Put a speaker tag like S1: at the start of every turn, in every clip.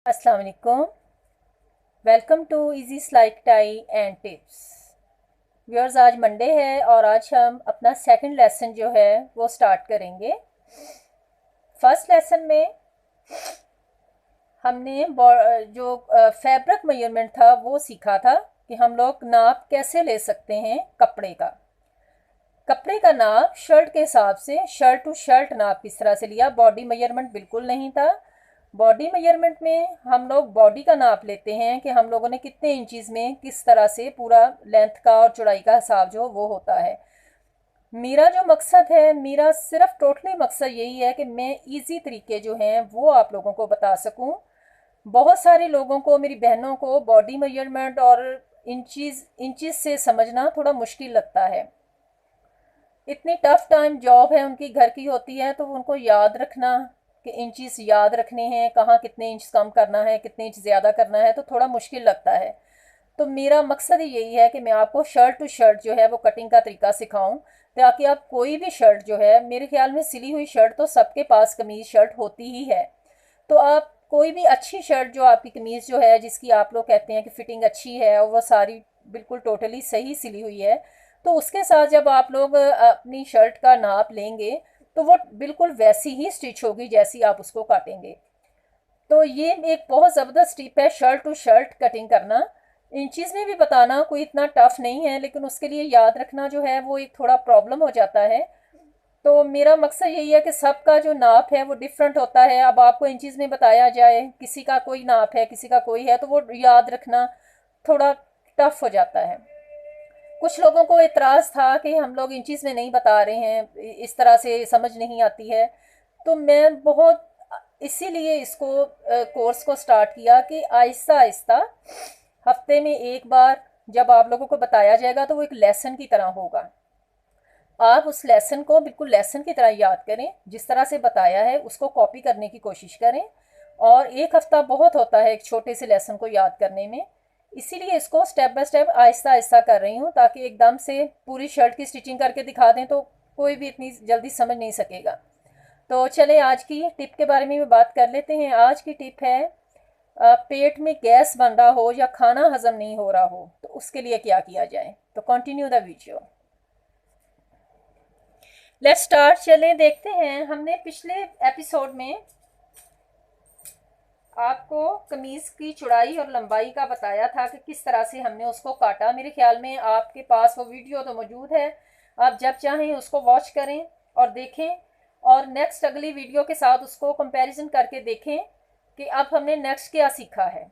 S1: अस्सलाम वालेकुम। Welcome to easy slide tie and tips. Viewers, आज मंडे है और आज हम अपना सेकंड लेसन जो है वो स्टार्ट करेंगे। फर्स्ट लेसन में हमने जो फैब्रिक मेजरमेंट था वो सीखा था कि हम लोग नाप कैसे ले सकते हैं कपड़े का नाप शर्ट के हिसाब से, शर्ट टू शर्ट नाप किस तरह से लिया। बॉडी मेजरमेंट बिल्कुल नहीं था। बॉडी मेजरमेंट में हम लोग बॉडी का नाप लेते हैं कि हम लोगों ने कितने इंचज़ में किस तरह से पूरा लेंथ का और चौड़ाई का हिसाब जो वो होता है। मेरा जो मकसद है, मेरा सिर्फ टोटली मकसद यही है कि मैं इजी तरीके जो हैं वो आप लोगों को बता सकूं। बहुत सारे लोगों को, मेरी बहनों को बॉडी मेजरमेंट और इंचज़ से समझना थोड़ा मुश्किल लगता है। इतनी टफ टाइम जॉब है उनकी, घर की होती है, तो उनको याद रखना कि इंचज़ याद रखने हैं, कहाँ कितने इंच कम करना है, कितने इंच ज़्यादा करना है, तो थोड़ा मुश्किल लगता है। तो मेरा मकसद ही यही है कि मैं आपको शर्ट टू शर्ट जो है वो कटिंग का तरीका सिखाऊं, ताकि आप कोई भी शर्ट जो है, मेरे ख्याल में सिली हुई शर्ट तो सबके पास कमीज शर्ट होती ही है, तो आप कोई भी अच्छी शर्ट जो आपकी कमीज़ जो है जिसकी आप लोग कहते हैं कि फिटिंग अच्छी है और वो सारी बिल्कुल टोटली सही सिली हुई है, तो उसके साथ जब आप लोग अपनी शर्ट का नाप लेंगे तो वो बिल्कुल वैसी ही स्टिच होगी जैसी आप उसको काटेंगे। तो ये एक बहुत ज़बरदस्त टिप है, शर्ट टू शर्ट कटिंग करना। इंचज़ में भी बताना कोई इतना टफ नहीं है, लेकिन उसके लिए याद रखना जो है वो एक थोड़ा प्रॉब्लम हो जाता है। तो मेरा मकसद यही है कि सबका जो नाप है वो डिफरेंट होता है। अब आपको इंचज़ में बताया जाए, किसी का कोई नाप है, किसी का कोई है, तो वो याद रखना थोड़ा टफ हो जाता है। कुछ लोगों को एतराज़ था कि हम लोग इंचज़ में नहीं बता रहे हैं, इस तरह से समझ नहीं आती है। तो मैं बहुत इसीलिए इसको कोर्स को स्टार्ट किया कि आहिस्ता आहिस्ता हफ्ते में एक बार जब आप लोगों को बताया जाएगा तो वो एक लेसन की तरह होगा। आप उस लेसन को बिल्कुल लेसन की तरह याद करें, जिस तरह से बताया है उसको कॉपी करने की कोशिश करें। और एक हफ्ता बहुत होता है एक छोटे से लेसन को याद करने में, इसीलिए इसको step by step Aahista Aahista कर रही हूँ, ताकि एकदम से पूरी शर्ट की स्टिचिंग करके दिखा दें तो कोई भी इतनी जल्दी समझ नहीं सकेगा। तो चले आज की टिप के बारे में भी बात कर लेते हैं। आज की टिप है, पेट में गैस बन रहा हो या खाना हजम नहीं हो रहा हो तो उसके लिए क्या किया जाए। तो continue the video. Let's start. चलें देखते हैं। हमने पिछले एपिसोड में आपको कमीज़ की चौड़ाई और लंबाई का बताया था कि किस तरह से हमने उसको काटा। मेरे ख्याल में आपके पास वो वीडियो तो मौजूद है, आप जब चाहें उसको वॉच करें और देखें, और नेक्स्ट अगली वीडियो के साथ उसको कंपैरिजन करके देखें कि अब हमने नेक्स्ट क्या सीखा है।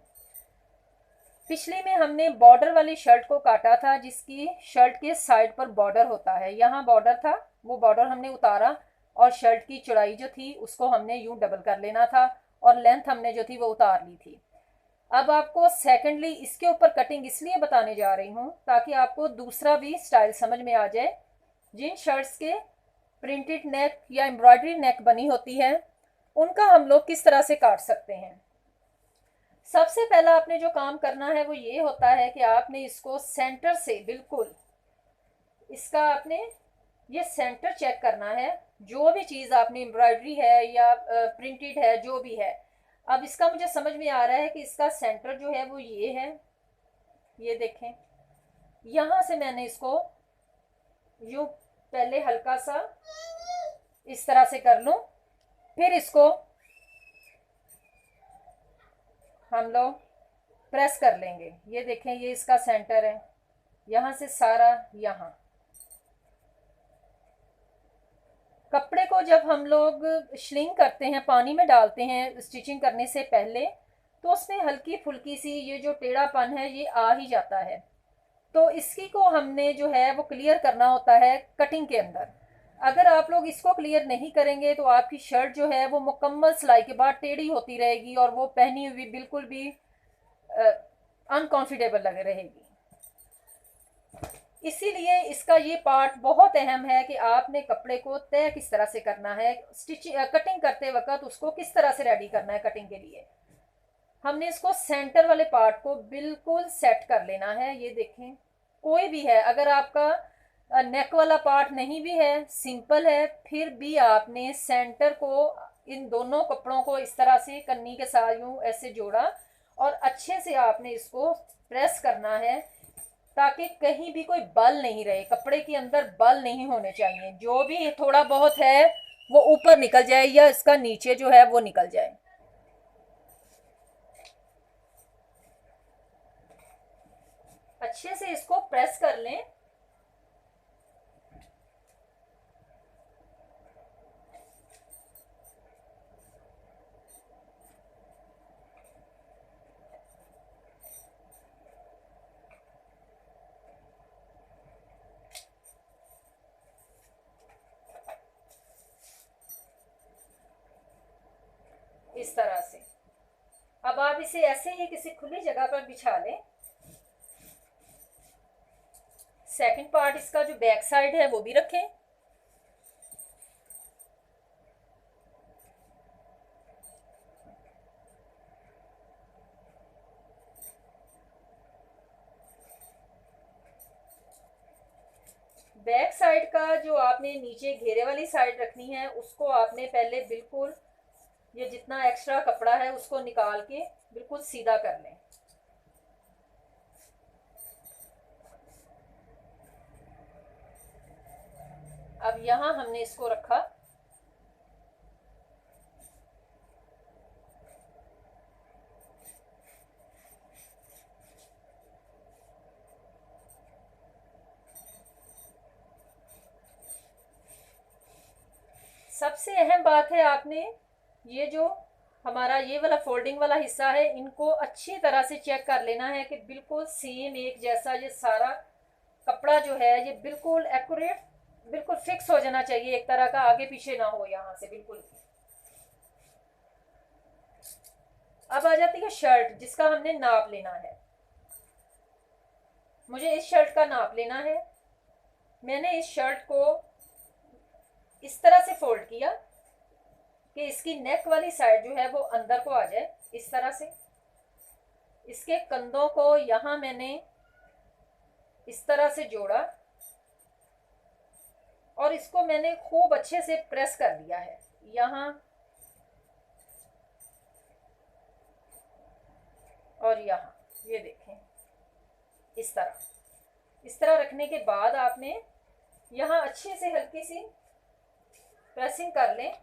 S1: पिछले में हमने बॉर्डर वाली शर्ट को काटा था, जिसकी शर्ट के साइड पर बॉर्डर होता है। यहाँ बॉर्डर था, वो बॉर्डर हमने उतारा और शर्ट की चौड़ाई जो थी उसको हमने यूं डबल कर लेना था और लेंथ हमने जो थी वो उतार ली थी। अब आपको सेकेंडली इसके ऊपर कटिंग इसलिए बताने जा रही हूँ ताकि आपको दूसरा भी स्टाइल समझ में आ जाए। जिन शर्ट्स के प्रिंटेड नेक या एम्ब्रॉयडरी नेक बनी होती है उनका हम लोग किस तरह से काट सकते हैं। सबसे पहला आपने जो काम करना है वो ये होता है कि आपने इसको सेंटर से बिल्कुल, इसका आपने ये सेंटर चेक करना है। जो भी चीज़ आपने एम्ब्रॉयडरी है या प्रिंटेड है जो भी है, अब इसका मुझे समझ में आ रहा है कि इसका सेंटर जो है वो ये है। ये देखें, यहाँ से मैंने इसको यूँ पहले हल्का सा इस तरह से कर लूँ, फिर इसको हम लोग प्रेस कर लेंगे। ये देखें, ये इसका सेंटर है, यहाँ से सारा यहाँ। कपड़े को जब हम लोग श्लिंग करते हैं, पानी में डालते हैं स्टिचिंग करने से पहले, तो उसमें हल्की फुल्की सी ये जो टेढ़ापन है ये आ ही जाता है। तो इसकी को हमने जो है वो क्लियर करना होता है कटिंग के अंदर। अगर आप लोग इसको क्लियर नहीं करेंगे तो आपकी शर्ट जो है वो मुकम्मल सिलाई के बाद टेढ़ी होती रहेगी और वो पहनी हुई बिल्कुल भी अनकॉन्फिडेबल लग रहेगी। इसीलिए इसका ये पार्ट बहुत अहम है कि आपने कपड़े को तय किस तरह से करना है, स्टिचिंग कटिंग करते वक्त उसको किस तरह से रेडी करना है। कटिंग के लिए हमने इसको सेंटर वाले पार्ट को बिल्कुल सेट कर लेना है। ये देखें, कोई भी है, अगर आपका नेक वाला पार्ट नहीं भी है, सिंपल है, फिर भी आपने सेंटर को इन दोनों कपड़ों को इस तरह से कन्नी के साथ यूं ऐसे जोड़ा और अच्छे से आपने इसको प्रेस करना है ताकि कहीं भी कोई बल नहीं रहे, कपड़े के अंदर बल नहीं होने चाहिए। जो भी थोड़ा बहुत है वो ऊपर निकल जाए या इसका नीचे जो है वो निकल जाए। अच्छे से इसको प्रेस कर लें। इस तरह से अब आप इसे ऐसे ही किसी खुली जगह पर बिछा लें। सेकंड पार्ट इसका जो बैक साइड है वो भी रखें। बैक साइड का जो आपने नीचे घेरे वाली साइड रखनी है उसको आपने पहले बिल्कुल ये जितना एक्स्ट्रा कपड़ा है उसको निकाल के बिल्कुल सीधा कर लें। अब यहां हमने इसको रखा। सबसे अहम बात है आपने ये जो हमारा ये वाला फोल्डिंग वाला हिस्सा है इनको अच्छी तरह से चेक कर लेना है कि बिल्कुल सेम एक जैसा ये सारा कपड़ा जो है ये बिल्कुल एक्यूरेट बिल्कुल फिक्स हो जाना चाहिए, एक तरह का आगे पीछे ना हो यहाँ से बिल्कुल। अब आ जाती है शर्ट जिसका हमने नाप लेना है। मुझे इस शर्ट का नाप लेना है। मैंने इस शर्ट को इस तरह से फोल्ड किया कि इसकी नेक वाली साइड जो है वो अंदर को आ जाए, इस तरह से। इसके कंधों को यहाँ मैंने इस तरह से जोड़ा और इसको मैंने खूब अच्छे से प्रेस कर दिया है यहाँ और यहाँ, ये देखें इस तरह रखने के बाद आपने यहाँ अच्छे से हल्की सी प्रेसिंग कर लें।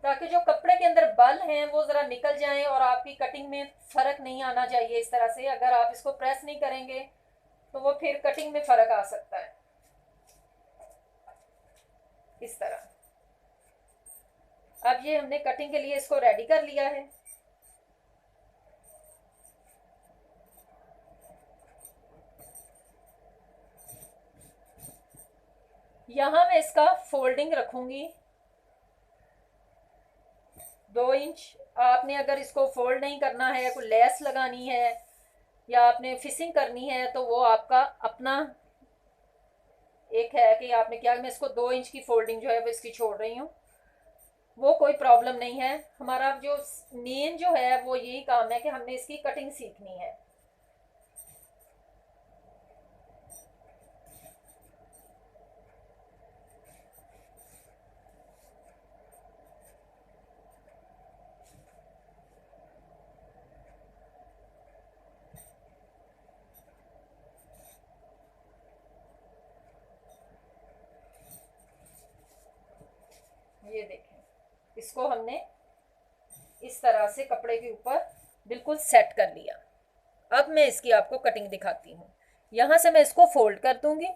S1: ताकि जो कपड़े के अंदर बल हैं वो ज़रा निकल जाएं और आपकी कटिंग में फ़र्क नहीं आना चाहिए। इस तरह से अगर आप इसको प्रेस नहीं करेंगे तो वो फिर कटिंग में फ़र्क आ सकता है। इस तरह अब ये हमने कटिंग के लिए इसको रेडी कर लिया है। यहाँ मैं इसका फोल्डिंग रखूंगी 2 इंच। आपने अगर इसको फोल्ड नहीं करना है, कोई लेस लगानी है या आपने फिसिंग करनी है तो वो आपका अपना एक है कि आपने क्या। मैं इसको 2 इंच की फोल्डिंग जो है वो इसकी छोड़ रही हूँ, वो कोई प्रॉब्लम नहीं है। हमारा जो मेन जो है वो यही काम है कि हमने इसकी कटिंग सीखनी है। ये देखें, इसको हमने इस तरह से कपड़े के ऊपर बिल्कुल सेट कर लिया। अब मैं इसकी आपको कटिंग दिखाती हूँ। यहाँ से मैं इसको फोल्ड कर दूंगी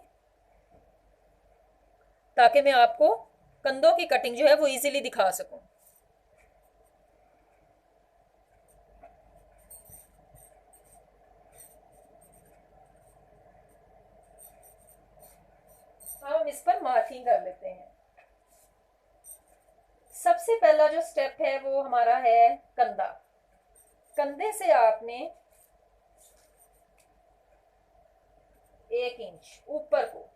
S1: ताकि मैं आपको कंधों की कटिंग जो है वो इजीली दिखा सकूं। अब हम इस पर मार्किंग कर लेते हैं। सबसे पहला जो स्टेप है वो हमारा है कंधा। कंधे से आपने 1 इंच ऊपर को,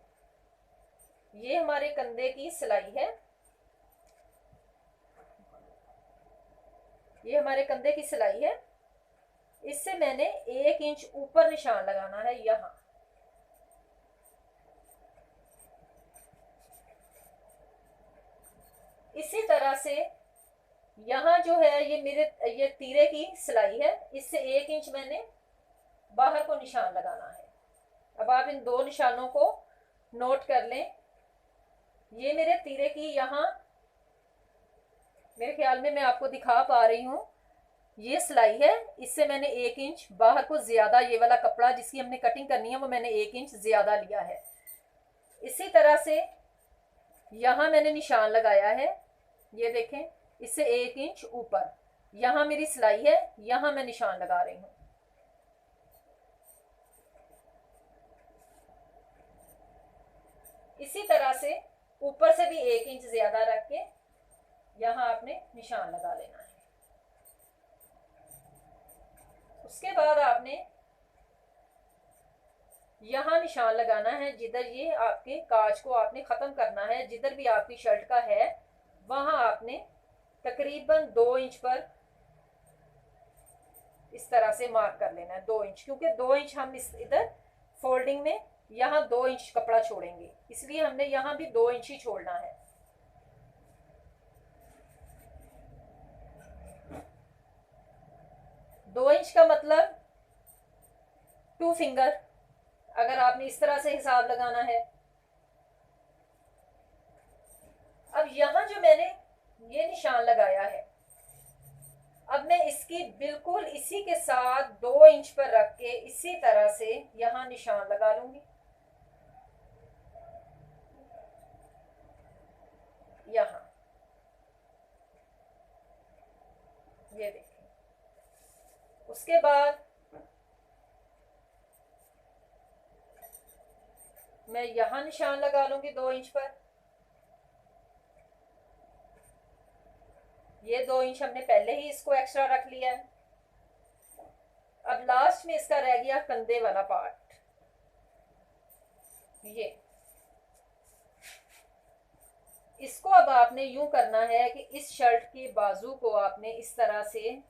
S1: ये हमारे कंधे की सिलाई है, ये हमारे कंधे की सिलाई है। इससे मैंने 1 इंच ऊपर निशान लगाना है यहाँ। से यहाँ जो है ये तीरे की सिलाई है, इससे 1 इंच मैंने बाहर को निशान लगाना है। अब आप इन 2 निशानों को नोट कर लें। ये मेरे तीरे की यहाँ, मेरे ख्याल में मैं आपको दिखा पा रही हूँ, ये सिलाई है, इससे मैंने 1 इंच बाहर को ज्यादा, ये वाला कपड़ा जिसकी हमने कटिंग करनी है वो मैंने 1 इंच ज्यादा लिया है। इसी तरह से यहाँ मैंने निशान लगाया है, ये देखें, इससे 1 इंच ऊपर यहाँ मेरी सिलाई है, यहाँ मैं निशान लगा रही हूँ। इसी तरह से ऊपर से भी 1 इंच ज्यादा रख के यहाँ आपने निशान लगा लेना है। उसके बाद आपने यहाँ निशान लगाना है, जिधर ये आपके काज को आपने खत्म करना है, जिधर भी आपकी शर्ट का है वहां आपने तकरीबन 2 इंच पर इस तरह से मार्क कर लेना है, 2 इंच, क्योंकि 2 इंच हम इस इधर फोल्डिंग में यहाँ 2 इंच कपड़ा छोड़ेंगे, इसलिए हमने यहाँ भी 2 इंच ही छोड़ना है। दो इंच का मतलब 2 फिंगर, अगर आपने इस तरह से हिसाब लगाना है। अब यहां जो मैंने ये निशान लगाया है, अब मैं इसकी बिल्कुल इसी के साथ 2 इंच पर रख के इसी तरह से यहां निशान लगा लूंगी। यहां ये देखिए। उसके बाद मैं यहां निशान लगा लूंगी 2 इंच पर। ये 2 इंच हमने पहले ही इसको एक्स्ट्रा रख लिया है। अब लास्ट में इसका रह गया कंधे वाला पार्ट, ये इसको अब आपने यूं करना है कि इस शर्ट के बाजू को आपने इस तरह से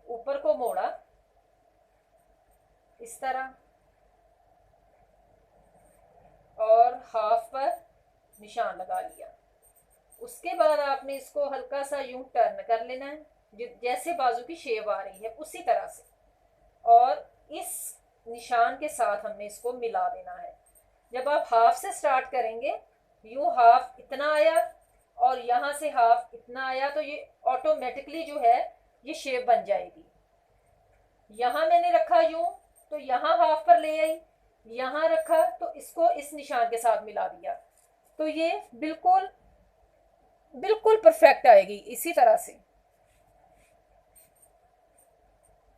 S1: ऊपर को मोड़ा, इस तरह, और हाफ पर निशान लगा लिया। उसके बाद आपने इसको हल्का सा यूं टर्न कर लेना है, जैसे बाजू की शेप आ रही है उसी तरह से, और इस निशान के साथ हमने इसको मिला देना है। जब आप हाफ से स्टार्ट करेंगे, यूं हाफ इतना आया और यहाँ से हाफ इतना आया, तो ये ऑटोमेटिकली जो है ये शेप बन जाएगी। यहाँ मैंने रखा यूं, तो यहाँ हाफ पर ले आई, यहाँ रखा तो इसको इस निशान के साथ मिला दिया, तो ये बिल्कुल बिल्कुल परफेक्ट आएगी। इसी तरह से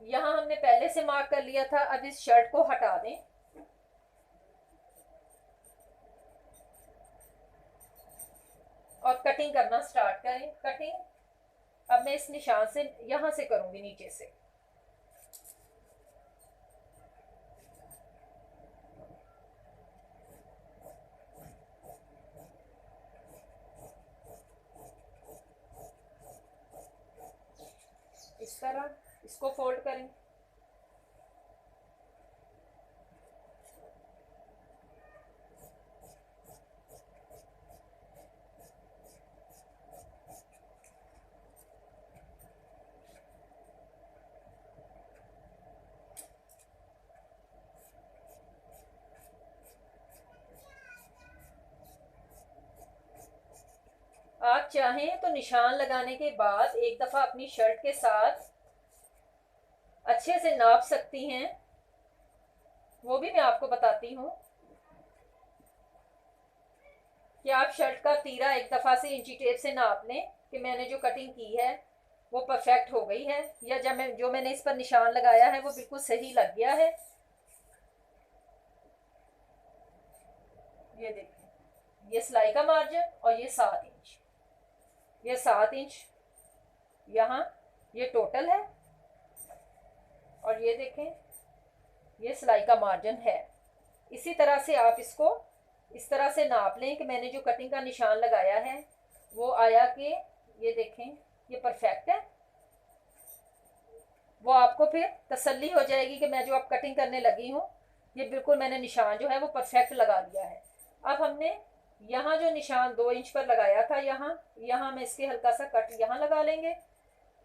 S1: यहाँ हमने पहले से मार्क कर लिया था। अब इस शर्ट को हटा दें और कटिंग करना स्टार्ट करें। कटिंग अब मैं इस निशान से यहां से करूंगी, नीचे से। इस तरह इसको फोल्ड करें। आप चाहें तो निशान लगाने के बाद एक दफा अपनी शर्ट के साथ अच्छे से नाप सकती हैं, वो भी मैं आपको बताती हूँ कि आप शर्ट का तीरा एक दफा से इंची टेप से नाप लें कि मैंने जो कटिंग की है वो परफेक्ट हो गई है, या जो मैंने इस पर निशान लगाया है वो बिल्कुल सही लग गया है। ये देखिए, ये सिलाई का मार्जिन और ये 7 इंच, ये 7 इंच यहाँ ये टोटल है, और ये देखें ये सिलाई का मार्जिन है। इसी तरह से आप इसको इस तरह से नाप लें कि मैंने जो कटिंग का निशान लगाया है वो आया कि ये देखें ये परफेक्ट है। वो आपको फिर तसल्ली हो जाएगी कि मैं जो अब कटिंग करने लगी हूँ ये बिल्कुल मैंने निशान जो है वो परफेक्ट लगा दिया है। अब हमने यहाँ जो निशान 2 इंच पर लगाया था, यहाँ में इसके हल्का सा कट यहाँ लगा लेंगे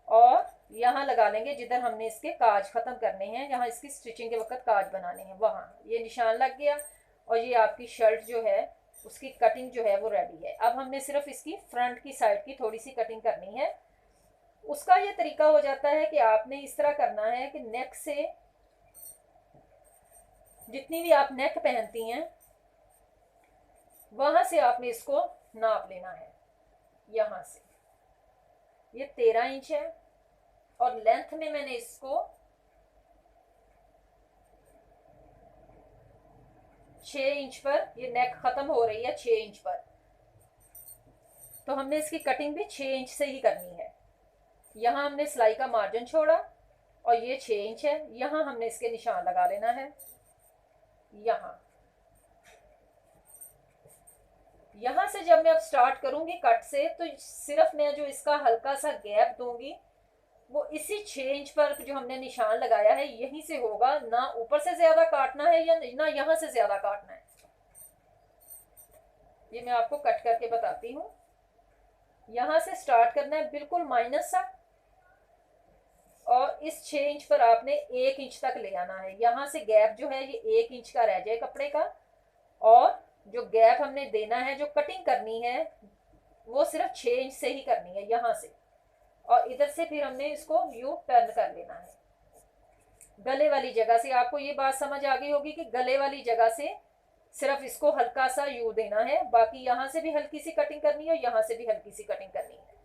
S1: और यहाँ लगा लेंगे जिधर हमने इसके काज ख़त्म करने हैं, जहाँ इसकी स्टिचिंग के वक्त काज बनाने हैं, वहाँ ये निशान लग गया। और ये आपकी शर्ट जो है उसकी कटिंग जो है वो रेडी है। अब हमने सिर्फ इसकी फ्रंट की साइड की थोड़ी सी कटिंग करनी है। उसका ये तरीका हो जाता है कि आपने इस तरह करना है कि नेक से, जितनी भी आप नेक पहनती हैं वहां से आपने इसको नाप लेना है। यहाँ से ये 13 इंच है और लेंथ में मैंने इसको 6 इंच पर, ये नेक खत्म हो रही है 6 इंच पर, तो हमने इसकी कटिंग भी 6 इंच से ही करनी है। यहाँ हमने सिलाई का मार्जिन छोड़ा और ये 6 इंच है, यहाँ हमने इसके निशान लगा लेना है। यहाँ से जब मैं अब स्टार्ट करूंगी कट से, तो सिर्फ मैं जो इसका हल्का सा गैप दूंगी वो इसी 6 इंच पर जो हमने निशान लगाया है यहीं से होगा, ना ऊपर से ज्यादा काटना है या ना यहाँ से ज्यादा काटना है। ये मैं आपको कट करके बताती हूँ। यहाँ से स्टार्ट करना है बिल्कुल माइनस सा, और इस 6 इंच पर आपने 1 इंच तक ले आना है। यहाँ से गैप जो है ये 1 इंच का रह जाए कपड़े का, और जो गैप हमने देना है, जो कटिंग करनी है वो सिर्फ 6 इंच से ही करनी है यहाँ से, और इधर से फिर हमने इसको यूं टर्न कर लेना है। गले वाली जगह से आपको ये बात समझ आ गई होगी कि गले वाली जगह से सिर्फ इसको हल्का सा यू देना है, बाकी यहाँ से भी हल्की सी कटिंग करनी है और यहाँ से भी हल्की सी कटिंग करनी है।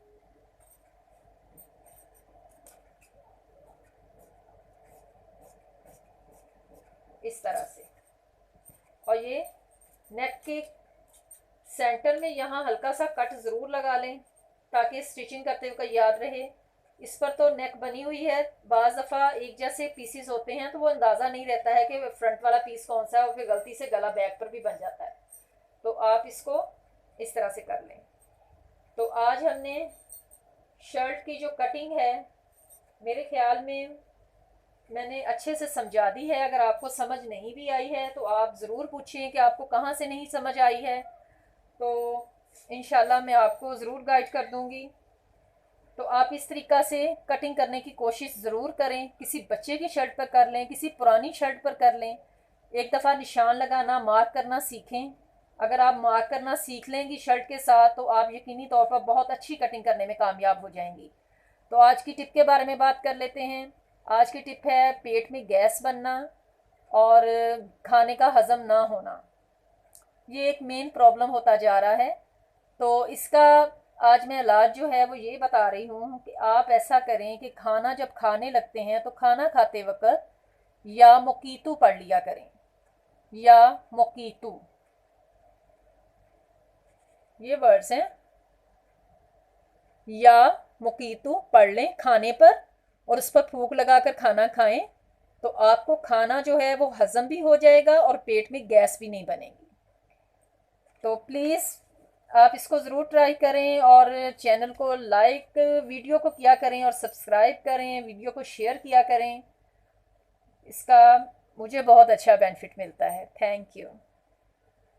S1: इस तरह से। और ये नेक के सेंटर में यहाँ हल्का सा कट ज़रूर लगा लें ताकि स्टिचिंग करते हुए याद रहे। इस पर तो नेक बनी हुई है, बाज़ दफ़ा एक जैसे पीसीस होते हैं तो वो अंदाज़ा नहीं रहता है कि फ्रंट वाला पीस कौन सा है, और फिर गलती से गला बैक पर भी बन जाता है। तो आप इसको इस तरह से कर लें। तो आज हमने शर्ट की जो कटिंग है, मेरे ख्याल में मैंने अच्छे से समझा दी है। अगर आपको समझ नहीं भी आई है तो आप ज़रूर पूछिए कि आपको कहाँ से नहीं समझ आई है, तो इंशाल्लाह मैं आपको ज़रूर गाइड कर दूँगी। तो आप इस तरीक़ा से कटिंग करने की कोशिश ज़रूर करें। किसी बच्चे की शर्ट पर कर लें, किसी पुरानी शर्ट पर कर लें। एक दफ़ा निशान लगाना, मार्क करना सीखें। अगर आप मार्क करना सीख लेंगी शर्ट के साथ तो आप यकीनी तौर पर बहुत अच्छी कटिंग करने में कामयाब हो जाएंगी। तो आज की टिप के बारे में बात कर लेते हैं। आज की टिप है पेट में गैस बनना और खाने का हज़म ना होना। ये एक मेन प्रॉब्लम होता जा रहा है। तो इसका आज मैं इलाज जो है वो ये बता रही हूँ कि आप ऐसा करें कि खाना जब खाने लगते हैं तो खाना खाते वक्त या मोकीतू पढ़ लिया करें, या मोकीतू, ये वर्ड्स हैं, या मोकीतू पढ़ लें खाने पर और उस पर फूंक लगाकर खाना खाएं, तो आपको खाना जो है वो हज़म भी हो जाएगा और पेट में गैस भी नहीं बनेगी। तो प्लीज़ आप इसको ज़रूर ट्राई करें और चैनल को लाइक, वीडियो को किया करें और सब्सक्राइब करें, वीडियो को शेयर किया करें। इसका मुझे बहुत अच्छा बेनिफिट मिलता है। Thank you.